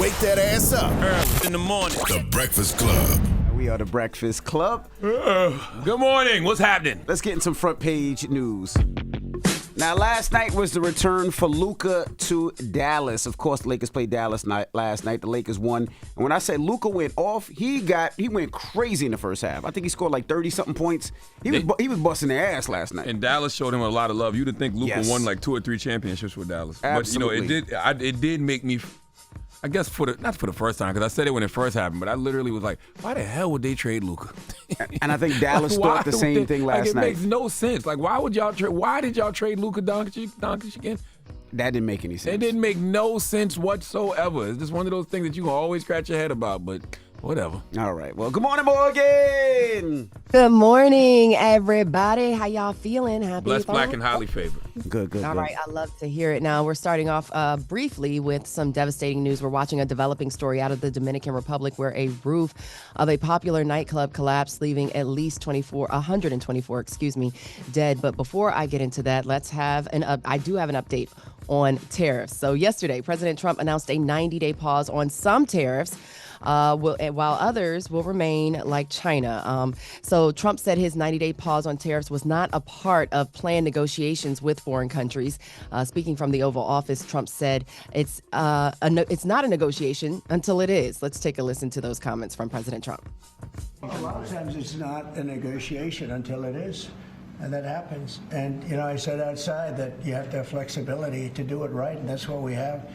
wake that ass up. Early in the morning. The Breakfast Club. We are the Breakfast Club. Good morning. What's happening? Let's get in some front page news. Now, last night was the return for Luka to Dallas. Of course, the Lakers played Dallas last night. The Lakers won. And when I say Luka went off, he went crazy in the first half. I think he scored like 30-something points. He was busting their ass last night. And Dallas showed him a lot of love. You'd think Luka won like 2 or 3 championships with Dallas. Absolutely. But, it did make me, I guess, not for the first time, because I said it when it first happened, but I literally was like, why the hell would they trade Luka? And I think Dallas thought the same thing last night. It makes no sense. Like, why did y'all trade Luka Doncic again? That didn't make any sense. It didn't make no sense whatsoever. It's just one of those things that you can always scratch your head about, but whatever. All right. Well, good morning, Morgan. Good morning, everybody. How y'all feeling? Happy? Blessed, black, and highly favored. Good. All right. I love to hear it. Now, we're starting off briefly with some devastating news. We're watching a developing story out of the Dominican Republic where a roof of a popular nightclub collapsed, leaving at least 124 dead. But before I get into that, I do have an update on tariffs. So yesterday, President Trump announced a 90-day pause on some tariffs, while others will remain like China. So Trump said his 90-day pause on tariffs was not a part of planned negotiations with foreign countries. Speaking from the Oval Office, Trump said it's not a negotiation until it is. Let's take a listen to those comments from President Trump. A lot of times it's not a negotiation until it is. And that happens. And, I said outside that you have to have flexibility to do it right, and that's what we have.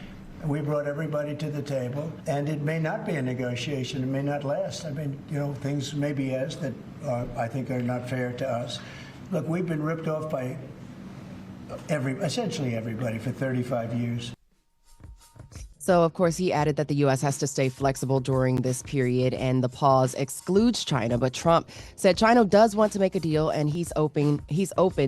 We brought everybody to the table, and it may not be a negotiation. It may not last. I mean, things may be as that I think are not fair to us. Look, we've been ripped off by essentially everybody for 35 years. So, of course, he added that the U.S. has to stay flexible during this period, and the pause excludes China. But Trump said China does want to make a deal, and he's open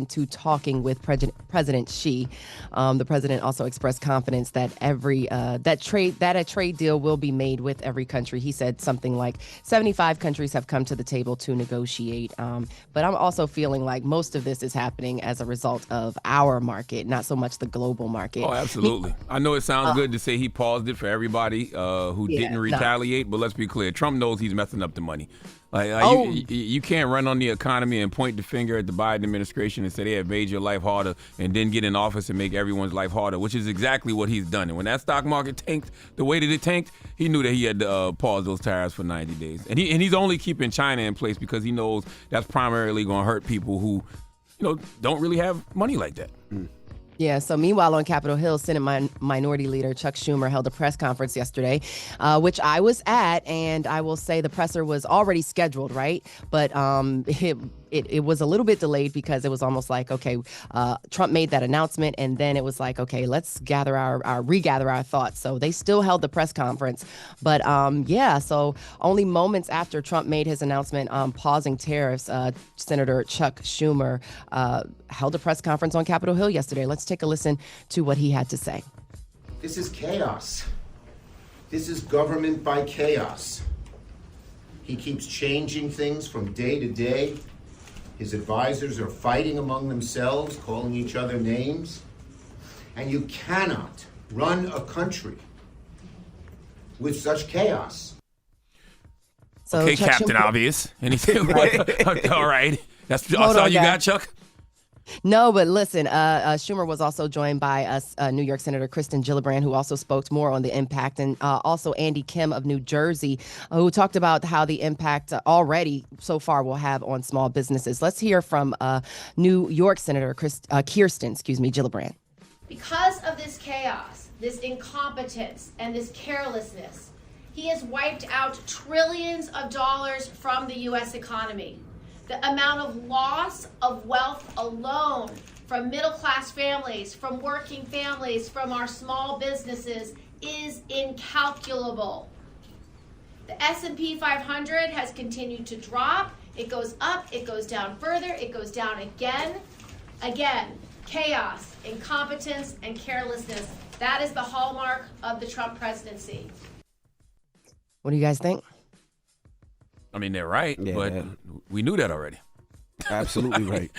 to talking with President Xi. The president also expressed confidence that a trade deal will be made with every country. He said something like 75 countries have come to the table to negotiate. But I'm also feeling like most of this is happening as a result of our market, not so much the global market. Oh, absolutely. I know it sounds good to say he paused it for everybody who didn't retaliate, but let's be clear. Trump knows he's messing up the money. You can't run on the economy and point the finger at the Biden administration and say they have made your life harder and then get in office and make everyone's life harder, which is exactly what he's done. And when that stock market tanked the way that it tanked, he knew that he had to pause those tariffs for 90 days. And he's only keeping China in place because he knows that's primarily going to hurt people who, don't really have money like that. Yeah, so meanwhile on Capitol Hill, Senate Minority Leader Chuck Schumer held a press conference yesterday, which I was at, and I will say the presser was already scheduled, right? But it was a little bit delayed because it was almost like, okay, Trump made that announcement, and then it was like, okay, let's regather our thoughts. So they still held the press conference. But so only moments after Trump made his announcement pausing tariffs, Senator Chuck Schumer held a press conference on Capitol Hill yesterday. Let's take a listen to what he had to say. This is chaos. This is government by chaos. He keeps changing things from day to day. His advisors are fighting among themselves, calling each other names. And you cannot run a country with such chaos. So Okay, Chuck Captain Schumer, Obvious. Anything? All right. That's all you got, Chuck? No, but listen, Schumer was also joined by New York Senator Kristen Gillibrand, who also spoke more on the impact, and also Andy Kim of New Jersey, who talked about how the impact already so far will have on small businesses. Let's hear from New York Senator Kirsten Gillibrand. Because of this chaos, this incompetence, and this carelessness, he has wiped out trillions of dollars from the U.S. economy. The amount of loss of wealth alone from middle-class families, from working families, from our small businesses is incalculable. The S&P 500 has continued to drop. It goes up, it goes down further, it goes down again. Again, chaos, incompetence, and carelessness. That is the hallmark of the Trump presidency. What do you guys think? I mean, they're right, but we knew that already. Absolutely right.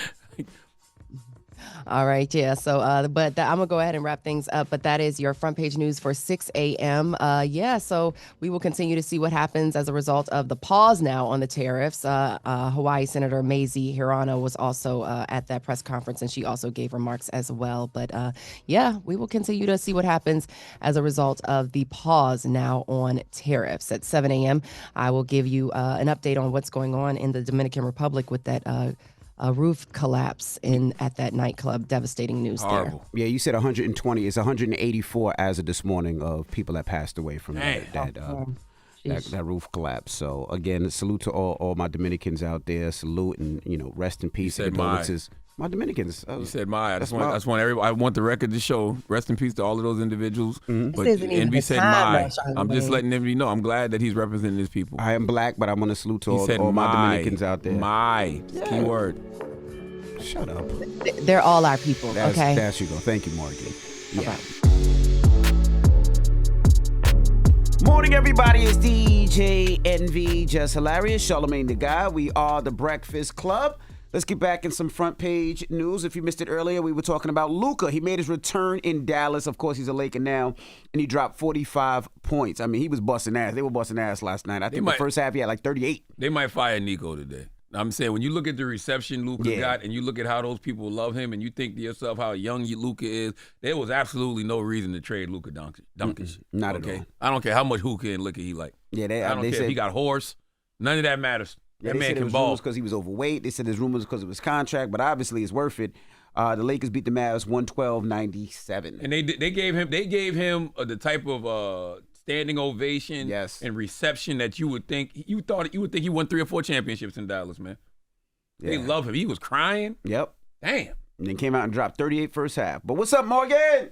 All right, yeah. So, I'm gonna go ahead and wrap things up. But that is your front page news for 6 a.m. Yeah. So we will continue to see what happens as a result of the pause now on the tariffs. Hawaii Senator Mazie Hirano was also at that press conference, and she also gave remarks as well. But yeah, we will continue to see what happens as a result of the pause now on tariffs. At 7 a.m., I will give you an update on what's going on in the Dominican Republic with that. A roof collapse at that nightclub. Devastating news Horrible. Yeah, you said 120. It's 184 as of this morning of people that passed away from that roof collapse. So again, salute to all my Dominicans out there. Salute and rest in peace. Condolences. My Dominicans. You said my. I just want everybody. I want the record to show. Rest in peace to all of those individuals. Mm-hmm. But NB said my. I'm just letting everybody know. I'm glad that he's representing his people. I am black, but I want to salute to all my Dominicans out there. My. Yeah. Key word. Shut up. They're all our people. Okay. There you go. Thank you, Morgan. Yeah. Morning, everybody. It's DJ NV, Jess Hilarious, Charlamagne the Guy. We are the Breakfast Club. Let's get back in some front page news. If you missed it earlier, we were talking about Luka. He made his return in Dallas. Of course, he's a Laker now, and he dropped 45 points. I mean, he was busting ass. They were busting ass last night. I think the first half he had like 38. They might fire Nico today. I'm saying when you look at the reception Luka got and you look at how those people love him and you think to yourself how young Luka is, there was absolutely no reason to trade Luka Doncic. Not at all. I don't care how much hookah and liquor he like. Yeah, I don't care if he got horse. None of that matters. That man can ball. Because he was overweight. They said there's rumors because of his contract, but obviously it's worth it. The Lakers beat the Mavs 112-97. And they gave him the type of standing ovation and reception that you would think he won 3 or 4 championships in Dallas, man. Yeah. They love him. He was crying. Yep. Damn. And then came out and dropped 38 first half. But what's up, Morgan?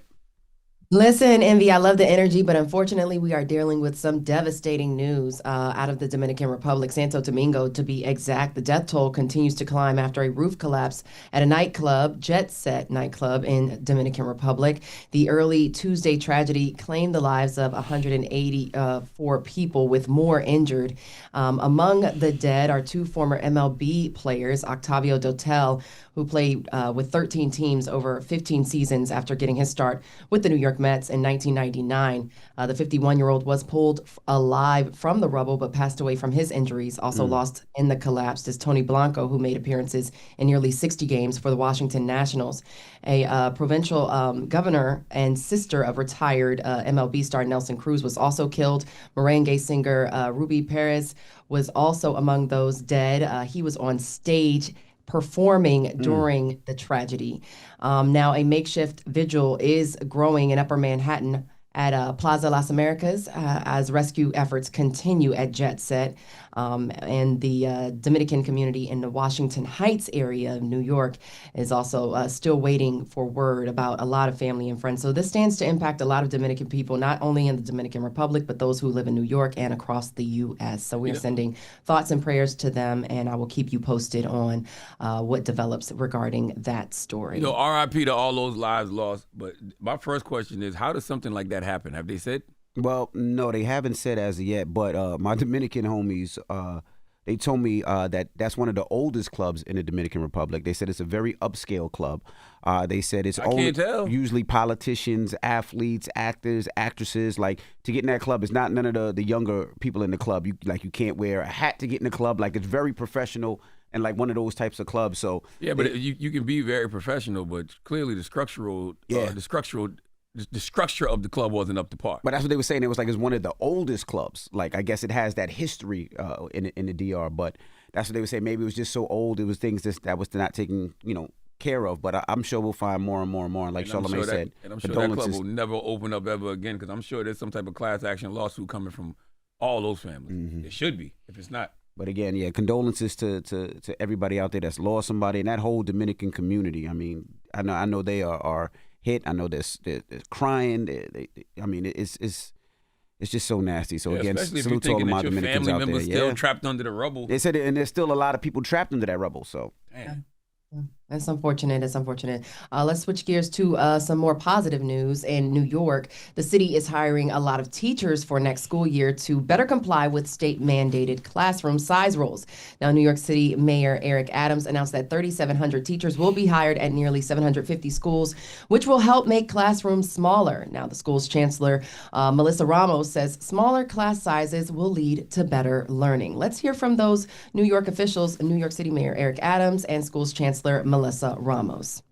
Listen, Envy, I love the energy, but unfortunately we are dealing with some devastating news out of the Dominican Republic, Santo Domingo to be exact. The death toll continues to climb after a roof collapse at a nightclub, Jet Set nightclub in Dominican Republic. The early Tuesday tragedy claimed the lives of 184 people with more injured. Among the dead are 2 former MLB players, Octavio Dotel, who played with 13 teams over 15 seasons after getting his start with the New York Mets in 1999. The 51-year-old was pulled alive from the rubble but passed away from his injuries. Also lost in the collapse is Tony Blanco, who made appearances in nearly 60 games for the Washington Nationals. A provincial governor and sister of retired MLB star Nelson Cruz was also killed. Merengue singer Ruby Perez was also among those dead. He was on stage performing during the tragedy. Now, a makeshift vigil is growing in Upper Manhattan at Plaza Las Americas as rescue efforts continue at Jet Set. And the Dominican community in the Washington Heights area of New York is also still waiting for word about a lot of family and friends. So this stands to impact a lot of Dominican people, not only in the Dominican Republic, but those who live in New York and across the U.S. So we're sending thoughts and prayers to them, and I will keep you posted on what develops regarding that story. RIP to all those lives lost. But my first question is, how does something like that happen? Have they said? Well, no, they haven't said as of yet, but my Dominican homies, they told me that that's one of the oldest clubs in the Dominican Republic. They said it's a very upscale club. They said it's usually politicians, athletes, actors, actresses. Like, to get in that club, it's not none of the younger people in the club. You can't wear a hat to get in the club. Like, it's very professional and like one of those types of clubs. So but you can be very professional, but clearly the structure of the club wasn't up to par. But that's what they were saying. It was like it's one of the oldest clubs. Like, I guess it has that history in the DR. But that's what they were saying. Maybe it was just so old. It was things that was not taken, care of. But I'm sure we'll find more and more and more. And like Charlamagne said, and I'm sure that club will never open up ever again, because I'm sure there's some type of class action lawsuit coming from all those families. Mm-hmm. It should be, if it's not. But again, condolences to everybody out there that's lost somebody, and that whole Dominican community. I mean, I know they are hit. I know they're crying. It's just so nasty. So again, salute to all of my Dominicans out there. Still trapped under the rubble. They said, and there's still a lot of people trapped under that rubble. So, That's unfortunate. That's unfortunate. Let's switch gears to some more positive news. In New York, the city is hiring a lot of teachers for next school year to better comply with state mandated classroom size rules. Now, New York City Mayor Eric Adams announced that 3,700 teachers will be hired at nearly 750 schools, which will help make classrooms smaller. Now, the school's chancellor, Melissa Ramos, says smaller class sizes will lead to better learning. Let's hear from those New York officials, New York City Mayor Eric Adams and school's chancellor, Melissa Ramos.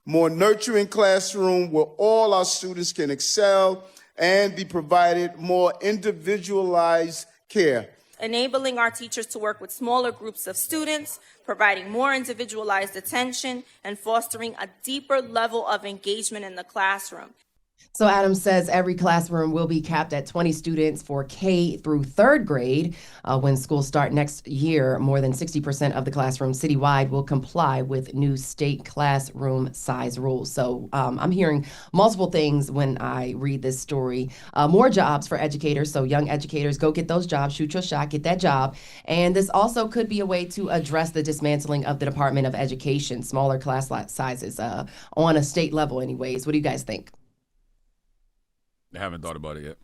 More nurturing classroom where all our students can excel and be provided more individualized care. Enabling our teachers to work with smaller groups of students, providing more individualized attention, and fostering a deeper level of engagement in the classroom. So Adams says every classroom will be capped at 20 students for K through third grade. When schools start next year, more than 60% of the classrooms citywide will comply with new state classroom size rules. So I'm hearing multiple things when I read this story. More jobs for educators. So young educators, go get those jobs, shoot your shot, get that job. And this also could be a way to address the dismantling of the Department of Education, smaller class sizes on a state level anyways. What do you guys think? I haven't thought about it yet.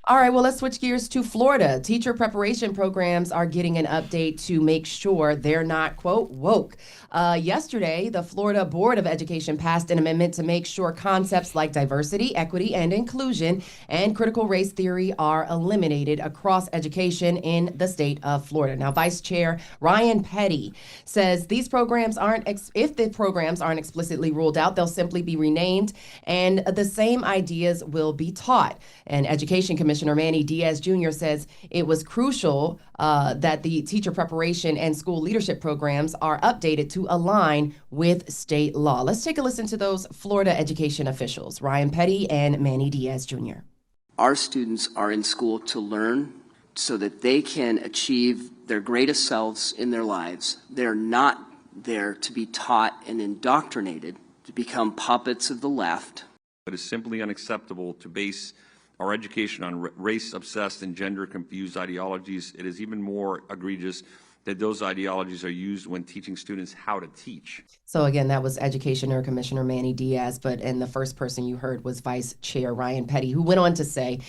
All right, well, let's switch gears to Florida. Teacher preparation programs are getting an update to make sure they're not, quote, woke. Yesterday, the Florida Board of Education passed an amendment to make sure concepts like diversity, equity, and inclusion and critical race theory are eliminated across education in the state of Florida. Now, Vice Chair Ryan Petty says these programs if the programs aren't explicitly ruled out, they'll simply be renamed and the same ideas will be taught. And Education Commissioner Manny Diaz Jr. says it was crucial that the teacher preparation and school leadership programs are updated to align with state law. Let's take a listen to those Florida education officials, Ryan Petty and Manny Diaz Jr. Our students are in school to learn so that they can achieve their greatest selves in their lives. They're not there to be taught and indoctrinated to become puppets of the left. It is simply unacceptable to base our education on race-obsessed and gender-confused ideologies. It is even more egregious that those ideologies are used when teaching students how to teach. So again, that was Educationer Commissioner Manny Diaz, and the first person you heard was Vice Chair Ryan Petty, who went on to say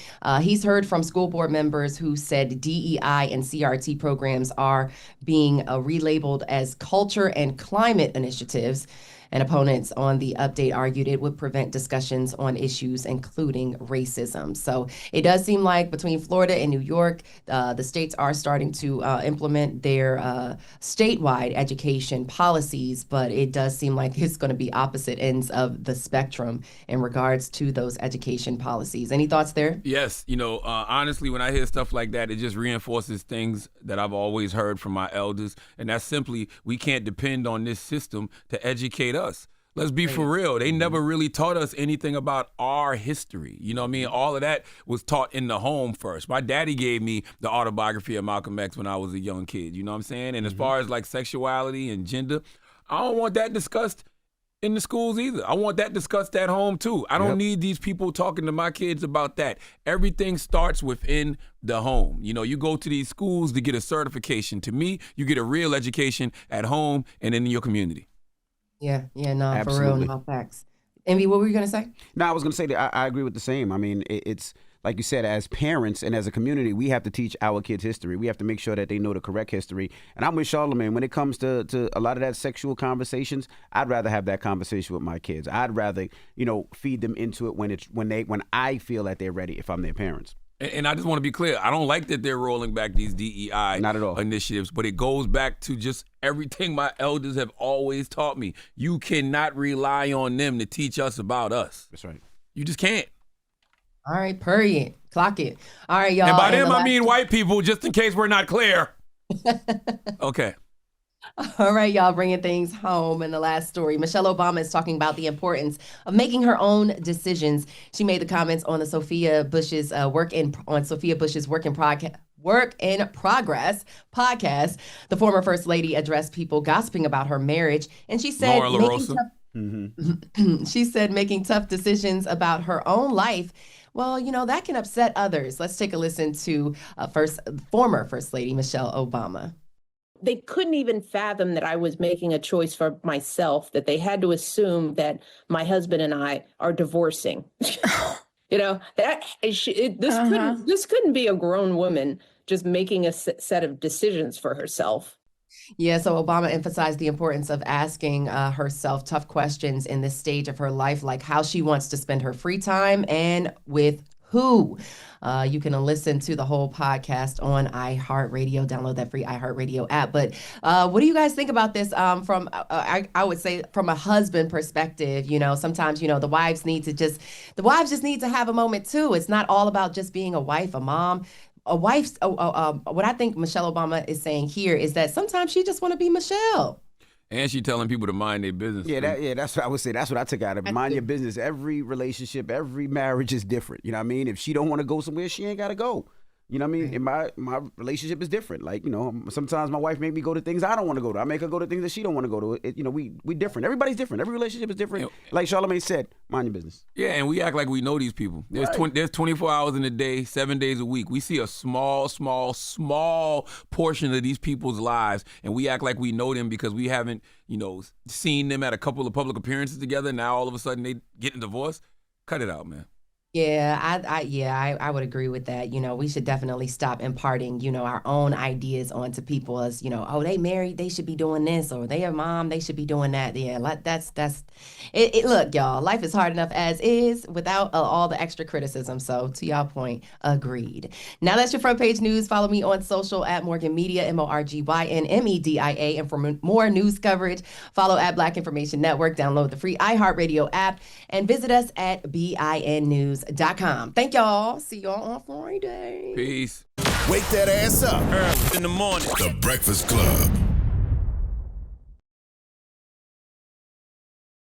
he's heard from school board members who said DEI and CRT programs are being relabeled as culture and climate initiatives. And opponents on the update argued it would prevent discussions on issues including racism. So it does seem like between Florida and New York, the states are starting to implement their statewide education policies, but it does seem like it's going to be opposite ends of the spectrum in regards to those education policies. Any thoughts there? Yes. Honestly, when I hear stuff like that, it just reinforces things that I've always heard from my elders. And that's simply, we can't depend on this system to educate us. Let's be for real. They never really taught us anything about our history. You know what I mean? All of that was taught in the home first. My daddy gave me the autobiography of Malcolm X when I was a young kid. You know what I'm saying? And as far as like sexuality and gender, I don't want that discussed in the schools either. I want that discussed at home too. I don't need these people talking to my kids about that. Everything starts within the home. You go to these schools to get a certification. To me, you get a real education at home and in your community. Yeah, no, Absolutely. For real, no facts. Envy, what were you going to say? No, I was going to say that I agree with the same. I mean, it's like you said, as parents and as a community, we have to teach our kids history. We have to make sure that they know the correct history. And I'm with Charlamagne. When it comes to a lot of that sexual conversations, I'd rather have that conversation with my kids. I'd rather, feed them into it when I feel that they're ready if I'm their parents. And I just want to be clear. I don't like that they're rolling back these DEI Not at all. initiatives, but it goes back to just everything my elders have always taught me. You cannot rely on them to teach us about us. That's right. You just can't. All right, period. Clock it. All right, y'all. And by them, I mean white people, just in case we're not clear. Okay. All right, y'all, bringing things home. In the last story, Michelle Obama is talking about the importance of making her own decisions. She made the comments on the Sophia Bush's Work in Progress podcast. The former First Lady addressed people gossiping about her marriage, and she said, she said making tough decisions about her own life, well, that can upset others. Let's take a listen to former First Lady Michelle Obama. they couldn't even fathom that I was making a choice for myself, that they had to assume that my husband and I are divorcing. This couldn't be a grown woman just making a set of decisions for herself. Yeah, so Obama emphasized the importance of asking herself tough questions in this stage of her life, like how she wants to spend her free time and with who. You can listen to the whole podcast on iHeartRadio. Download that free iHeartRadio app. But what do you guys think about this from, I would say, from a husband perspective? Sometimes, the wives just need to have a moment too. It's not all about just being a wife, a mom. What I think Michelle Obama is saying here is that sometimes she just want to be Michelle. And she telling people to mind their business. That's what I would say. That's what I took out of it. Mind your business. Every relationship, every marriage is different. You know what I mean? If she don't want to go somewhere, she ain't got to go. You know what I mean? And my relationship is different. Like, sometimes my wife make me go to things I don't want to go to. I make her go to things that she don't want to go to. We different. Everybody's different. Every relationship is different. Like Charlamagne said, mind your business. Yeah, and we act like we know these people. There's there's 24 hours in a day, 7 days a week. We see a small portion of these people's lives, and we act like we know them because we haven't, seen them at a couple of public appearances together. Now all of a sudden they getting divorced. Cut it out, man. Yeah, I would agree with that. We should definitely stop imparting, our own ideas onto people as, oh, they married, they should be doing this, or they are mom, they should be doing that. Yeah, that's it. Look, y'all, life is hard enough as is without all the extra criticism. So to y'all point, agreed. Now that's your front page news. Follow me on social at Morgan Media, MorganMedia. And for more news coverage, follow at Black Information Network. Download the free iHeartRadio app and visit us at BINnews.com. Thank y'all. See y'all on Friday. Peace. Wake that ass up. Early in the morning. The Breakfast Club.